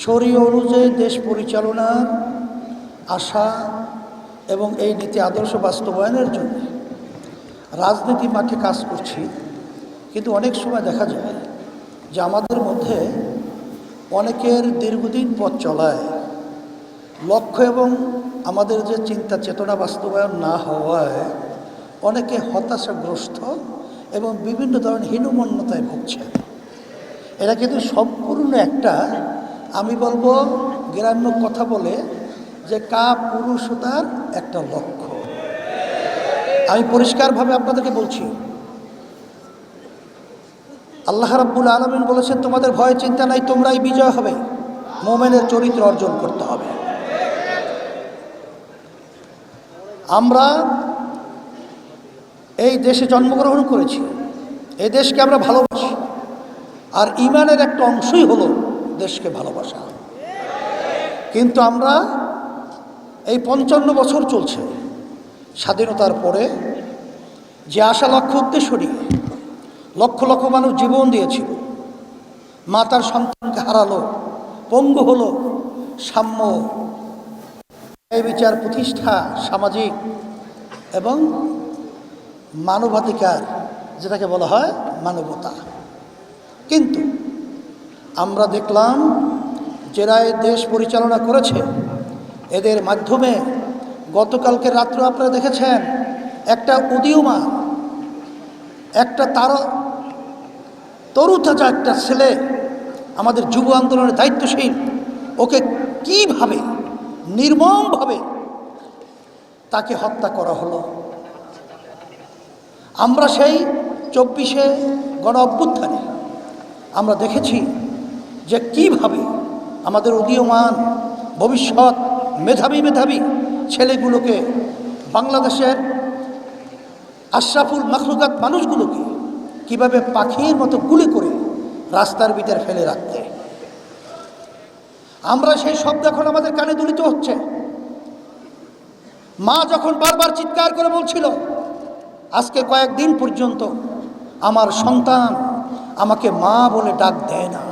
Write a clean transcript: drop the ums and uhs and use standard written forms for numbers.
শরীয় অনুযায়ী দেশ পরিচালনার আশা এবং এই নীতি আদর্শ বাস্তবায়নের জন্য রাজনীতি মাঠে কাজ করছি। কিন্তু অনেক সময় দেখা যায় যে আমাদের মধ্যে অনেকের দীর্ঘদিন পথ চলায় লক্ষ্য এবং আমাদের যে চিন্তা চেতনা বাস্তবায়ন না হওয়ায় অনেকে হতাশাগ্রস্ত এবং বিভিন্ন ধরনের হীনমন্যতায় ভুগছে। এটা কিন্তু সম্পূর্ণ একটা, আমি বলবো গ্রাম্য কথা বলে যে কাপুরুষতার একটা লক্ষ্য। আমি পরিষ্কারভাবে আপনাদেরকে বলছি, আল্লাহ রাব্বুল আলামিন বলেছেন তোমাদের ভয় চিন্তা নাই, তোমরাই বিজয় হবে। মুমিনের চরিত্র অর্জন করতে হবে। আমরা এই দেশে জন্মগ্রহণ করেছি, এই দেশকে আমরা ভালোবাসি, আর ঈমানের একটা অংশই হলো দেশকে ভালোবাসা। কিন্তু আমরা এই 55 বছর চলছে স্বাধীনতার পরে, যে আশা লক্ষ্য উদ্দেশ্য নিয়ে লক্ষ লক্ষ মানুষ জীবন দিয়েছিল, মা তার সন্তানকে হারালো, পঙ্গু হলো, সাম্য, ন্যায় বিচার প্রতিষ্ঠা, সামাজিক এবং মানবাধিকার, যেটাকে বলা হয় মানবতা। কিন্তু আমরা দেখলাম যারা এই দেশ পরিচালনা করেছে, এদের মাধ্যমে গতকালকে রাত্রে আপনারা দেখেছেন একটা উদীয়মান, একটা তরুতাজা একটা ছেলে, আমাদের যুব আন্দোলনের দায়িত্বশীল, ওকে কিভাবে নির্মমভাবে তাকে হত্যা করা হলো। আমরা সেই 24শে গণ অভ্যুত্থানে আমরা দেখেছি যে কিভাবে আমাদের উদীয়মান ভবিষ্যৎ মেধাবী ছেলেগুলোকে, বাংলাদেশের আশরাফুল মাখলুকাত মানুষগুলোকে কিভাবে পাখির মতো গুলি করে রাস্তার ভিতরে ফেলে রাখতে। আমরা সেই শব্দ এখন আমাদের কানে দুলিত হচ্ছে। মা যখন বারবার চিৎকার করে বলছিল, আজকে কয়েকদিন পর্যন্ত আমার সন্তান আমাকে মা বলে ডাক দেয় না।